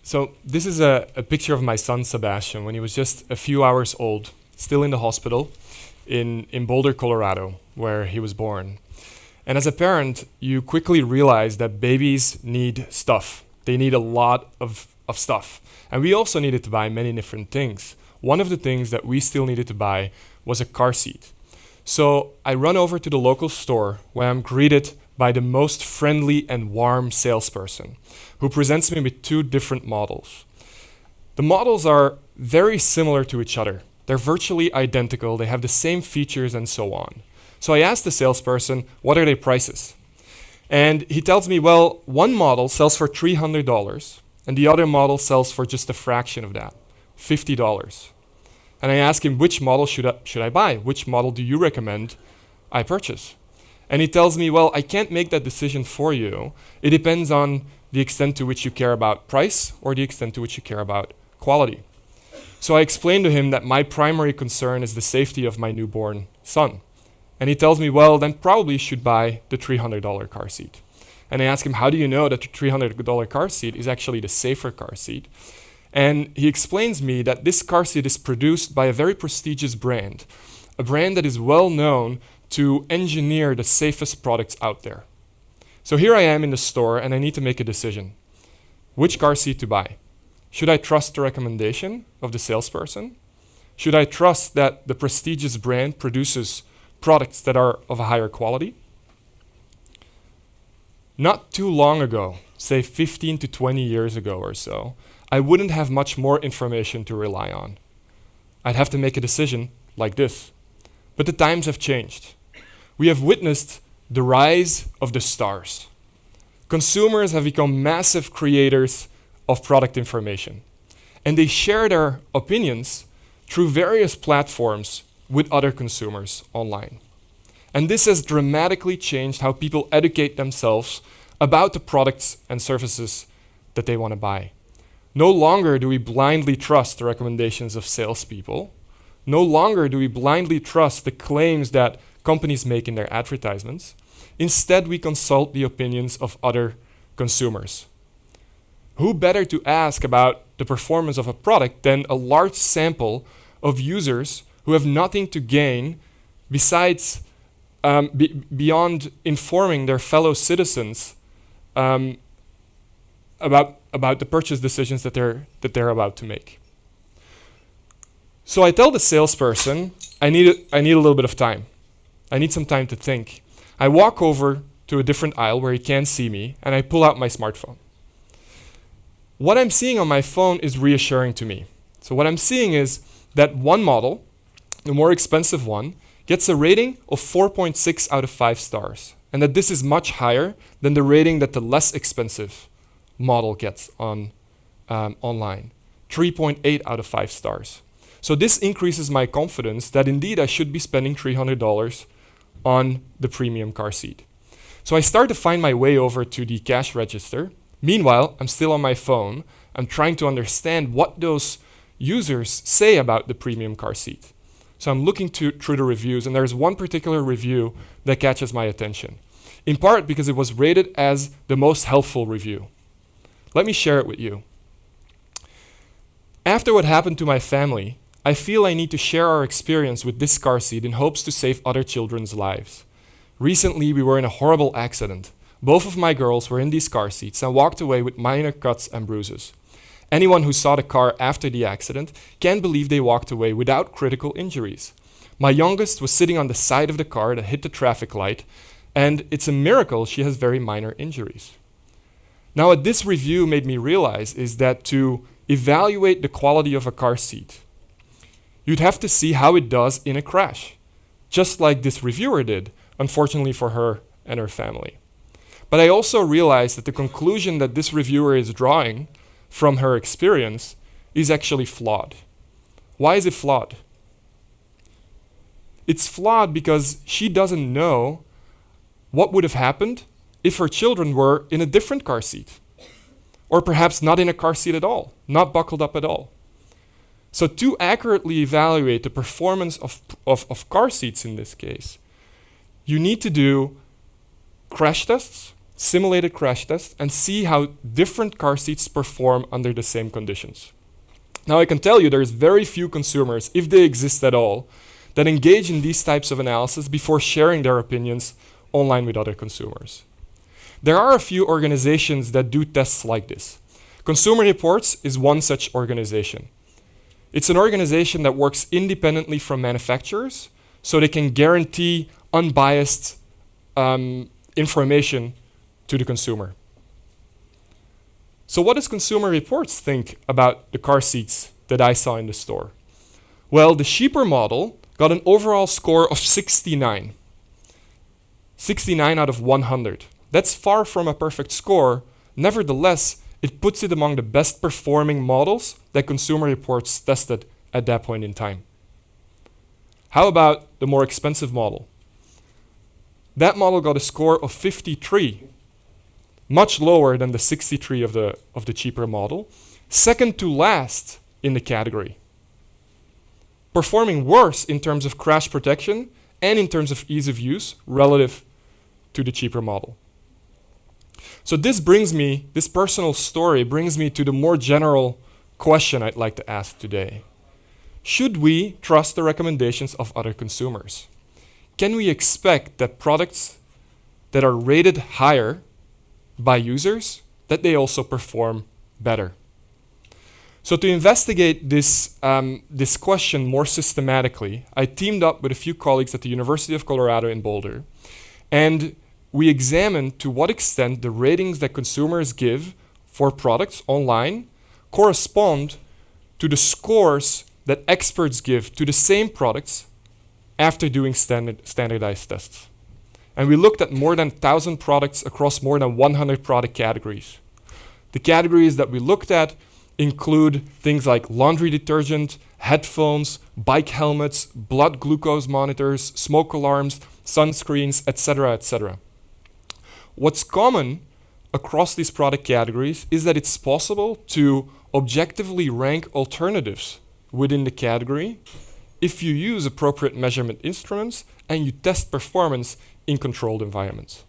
So this is a picture of my son Sebastian when he was just a few hours old, still in the hospital in Boulder, Colorado, where he was born. And as a parent, you quickly realize that babies need stuff. They need a lot of stuff. And we also needed to buy many different things. One of the things that we still needed to buy was a car seat. So I run over to the local store where I'm greeted by the most friendly and warm salesperson who presents me with two different models. The models are very similar to each other. They're virtually identical, they have the same features and so on. So I asked the salesperson, what are their prices? And he tells me, well, one model sells for $300 and the other model sells for just a fraction of that, $50. And I ask him, which model should I buy? Which model do you recommend I purchase? And he tells me, well, I can't make that decision for you. It depends on the extent to which you care about price or the extent to which you care about quality. So I explained to him that my primary concern is the safety of my newborn son. And he tells me, well, then probably you should buy the $300 car seat. And I ask him, how do you know that the $300 car seat is actually the safer car seat? And he explains me that this car seat is produced by a very prestigious brand, a brand that is well known to engineer the safest products out there. So here I am in the store and I need to make a decision. Which car seat to buy? Should I trust the recommendation of the salesperson? Should I trust that the prestigious brand produces products that are of a higher quality? Not too long ago, say 15 to 20 years ago or so, I wouldn't have much more information to rely on. I'd have to make a decision like this. But the times have changed. We have witnessed the rise of the stars. Consumers have become massive creators of product information, and they share their opinions through various platforms with other consumers online. And this has dramatically changed how people educate themselves about the products and services that they want to buy. No longer do we blindly trust the recommendations of salespeople. No longer do we blindly trust the claims that companies make in their advertisements. Instead, we consult the opinions of other consumers. Who better to ask about the performance of a product than a large sample of users who have nothing to gain besides beyond informing their fellow citizens about the purchase decisions that they're about to make. So I tell the salesperson, I need a little bit of time. I need some time to think. I walk over to a different aisle where he can't see me, and I pull out my smartphone. What I'm seeing on my phone is reassuring to me. So what I'm seeing is that one model, the more expensive one, gets a rating of 4.6 out of 5 stars, and that this is much higher than the rating that the less expensive model gets on online, 3.8 out of 5 stars. So this increases my confidence that indeed I should be spending $300 on the premium car seat. So I start to find my way over to the cash register. Meanwhile, I'm still on my phone. I'm trying to understand what those users say about the premium car seat. So I'm looking through the reviews, and there's one particular review that catches my attention, in part because it was rated as the most helpful review. Let me share it with you. After what happened to my family, I feel I need to share our experience with this car seat in hopes to save other children's lives. Recently, we were in a horrible accident. Both of my girls were in these car seats and walked away with minor cuts and bruises. Anyone who saw the car after the accident can't believe they walked away without critical injuries. My youngest was sitting on the side of the car that hit the traffic light, and it's a miracle she has very minor injuries. Now, what this review made me realize is that to evaluate the quality of a car seat, you'd have to see how it does in a crash, just like this reviewer did, unfortunately for her and her family. But I also realized that the conclusion that this reviewer is drawing from her experience is actually flawed. Why is it flawed? It's flawed because she doesn't know what would have happened if her children were in a different car seat, or perhaps not in a car seat at all, not buckled up at all. So to accurately evaluate the performance of car seats in this case, you need to do crash tests simulated crash tests, and see how different car seats perform under the same conditions. Now, I can tell you there's very few consumers, if they exist at all, that engage in these types of analysis before sharing their opinions online with other consumers. There are a few organizations that do tests like this. Consumer Reports is one such organization. It's an organization that works independently from manufacturers, so they can guarantee unbiased information to the consumer. So what does Consumer Reports think about the car seats that I saw in the store? Well, the cheaper model got an overall score of 69. 69 out of 100. That's far from a perfect score. Nevertheless, it puts it among the best performing models that Consumer Reports tested at that point in time. How about the more expensive model? That model got a score of 53, much lower than the 63 of the cheaper model, second to last in the category. Performing worse in terms of crash protection and in terms of ease of use relative to the cheaper model. So this personal story brings me to the more general question I'd like to ask today. Should we trust the recommendations of other consumers? Can we expect that products that are rated higher by users, that they also perform better? So to investigate this question more systematically, I teamed up with a few colleagues at the University of Colorado in Boulder, and we examined to what extent the ratings that consumers give for products online correspond to the scores that experts give to the same products after doing standardized tests. And we looked at more than 1,000 products across more than 100 product categories. The categories that we looked at include things like laundry detergent, headphones, bike helmets, blood glucose monitors, smoke alarms, sunscreens, etc., etc. What's common across these product categories is that it's possible to objectively rank alternatives within the category if you use appropriate measurement instruments and you test performance in controlled environments.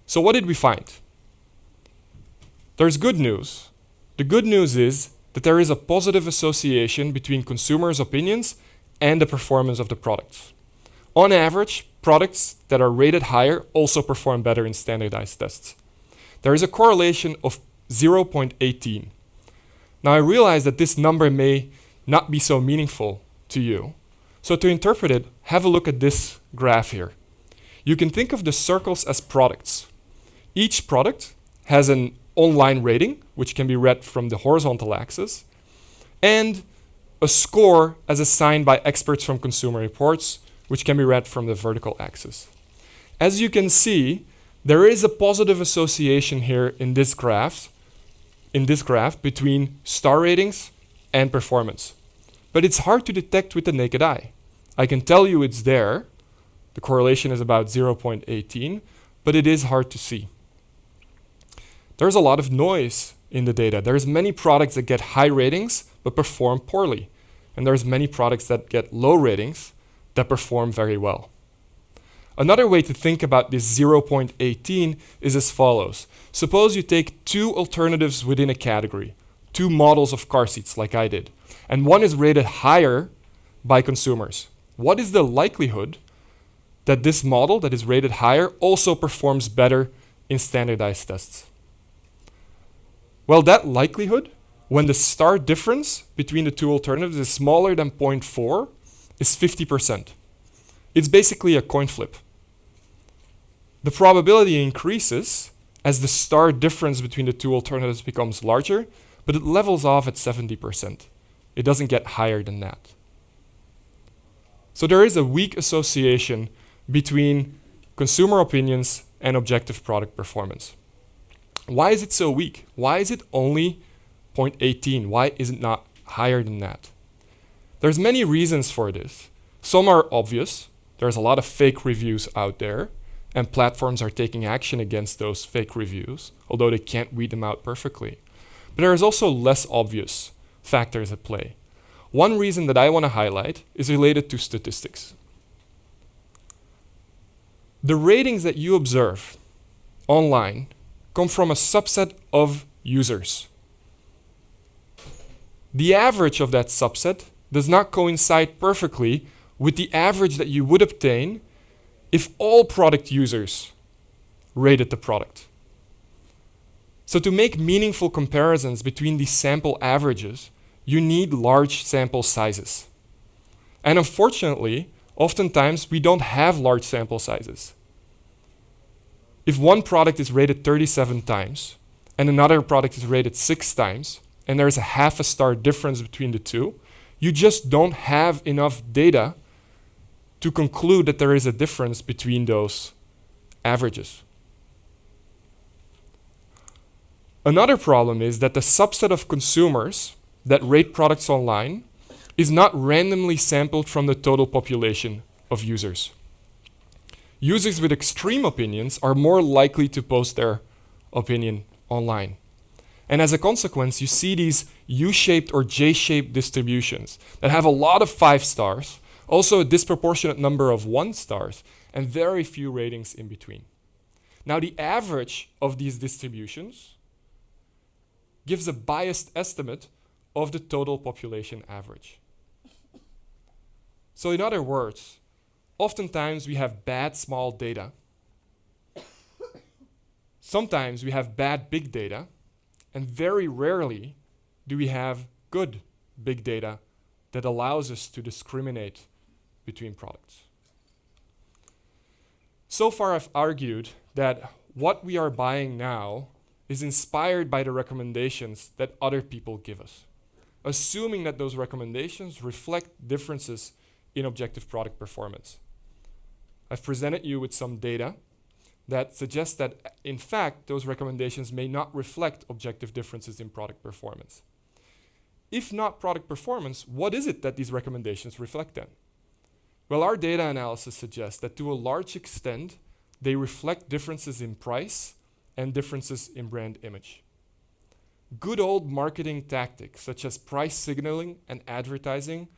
So what did we find? There's good news. The good news is that there is a positive association between consumers' opinions and the performance of the products. On average, products that are rated higher also perform better in standardized tests. There is a correlation of 0.18. Now I realize that this number may not be so meaningful to you. So to interpret it, have a look at this graph here. You can think of the circles as products. Each product has an online rating, which can be read from the horizontal axis, and a score as assigned by experts from Consumer Reports, which can be read from the vertical axis. As you can see, there is a positive association here in this graph between star ratings and performance. But it's hard to detect with the naked eye. I can tell you it's there. The correlation is about 0.18, but it is hard to see. There's a lot of noise in the data. There's many products that get high ratings but perform poorly. And there's many products that get low ratings that perform very well. Another way to think about this 0.18 is as follows. Suppose you take two alternatives within a category, two models of car seats like I did, and one is rated higher by consumers. What is the likelihood that this model that is rated higher also performs better in standardized tests? Well, that likelihood, when the star difference between the two alternatives is smaller than 0.4, is 50%. It's basically a coin flip. The probability increases as the star difference between the two alternatives becomes larger, but it levels off at 70%. It doesn't get higher than that. So there is a weak association between consumer opinions and objective product performance. Why is it so weak? Why is it only 0.18? Why is it not higher than that? There's many reasons for this. Some are obvious. There's a lot of fake reviews out there, and platforms are taking action against those fake reviews, although they can't weed them out perfectly. But there is also less obvious factors at play. One reason that I want to highlight is related to statistics. The ratings that you observe online come from a subset of users. The average of that subset does not coincide perfectly with the average that you would obtain if all product users rated the product. So to make meaningful comparisons between these sample averages, you need large sample sizes. And unfortunately, oftentimes we don't have large sample sizes. If one product is rated 37 times and another product is rated 6 times, and there's a half a star difference between the two, you just don't have enough data to conclude that there is a difference between those averages. Another problem is that the subset of consumers that rate products online is not randomly sampled from the total population of users. Users with extreme opinions are more likely to post their opinion online. And as a consequence, you see these U-shaped or J-shaped distributions that have a lot of 5 stars, also a disproportionate number of 1 stars, and very few ratings in between. Now, the average of these distributions gives a biased estimate of the total population average. So in other words, oftentimes we have bad small data. Sometimes we have bad big data, and very rarely do we have good big data that allows us to discriminate between products. So far I've argued that what we are buying now is inspired by the recommendations that other people give us, assuming that those recommendations reflect differences in objective product performance. I've presented you with some data that suggests that, in fact, those recommendations may not reflect objective differences in product performance. If not product performance, what is it that these recommendations reflect then? Well, our data analysis suggests that to a large extent, they reflect differences in price and differences in brand image. Good old marketing tactics, such as price signaling and advertising,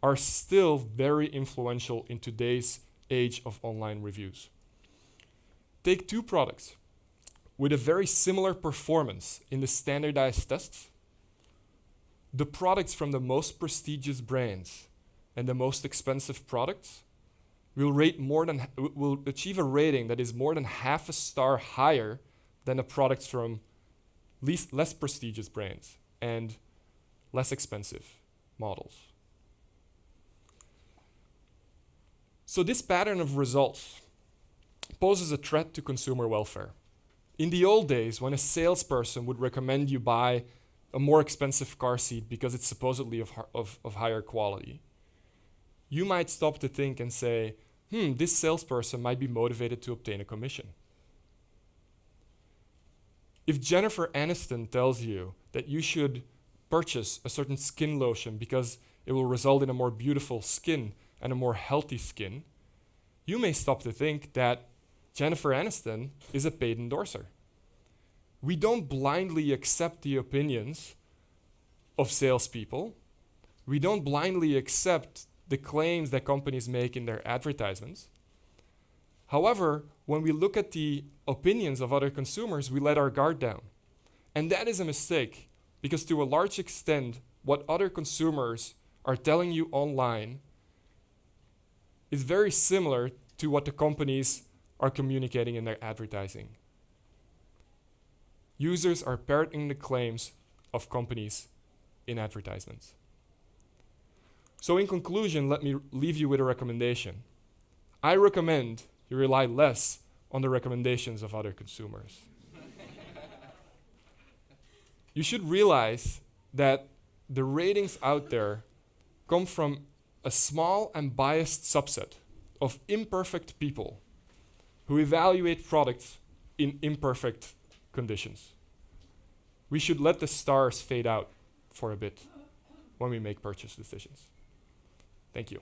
are still very influential in today's age of online reviews. Take 2 products with a very similar performance in the standardized tests. The products from the most prestigious brands and the most expensive products will achieve a rating that is more than half a star higher than the products from less prestigious brands and less expensive models. So this pattern of results poses a threat to consumer welfare. In the old days, when a salesperson would recommend you buy a more expensive car seat because it's supposedly of higher quality, you might stop to think and say, this salesperson might be motivated to obtain a commission. If Jennifer Aniston tells you that you should purchase a certain skin lotion because it will result in a more beautiful skin and a more healthy skin, you may stop to think that Jennifer Aniston is a paid endorser. We don't blindly accept the opinions of salespeople. We don't blindly accept the claims that companies make in their advertisements. However, when we look at the opinions of other consumers, we let our guard down. And that is a mistake, because to a large extent, what other consumers are telling you online is very similar to what the companies are communicating in their advertising. Users are parroting the claims of companies in advertisements. So in conclusion, let me leave you with a recommendation. I recommend you rely less on the recommendations of other consumers. You should realize that the ratings out there come from a small and biased subset of imperfect people who evaluate products in imperfect conditions. We should let the stars fade out for a bit when we make purchase decisions. Thank you.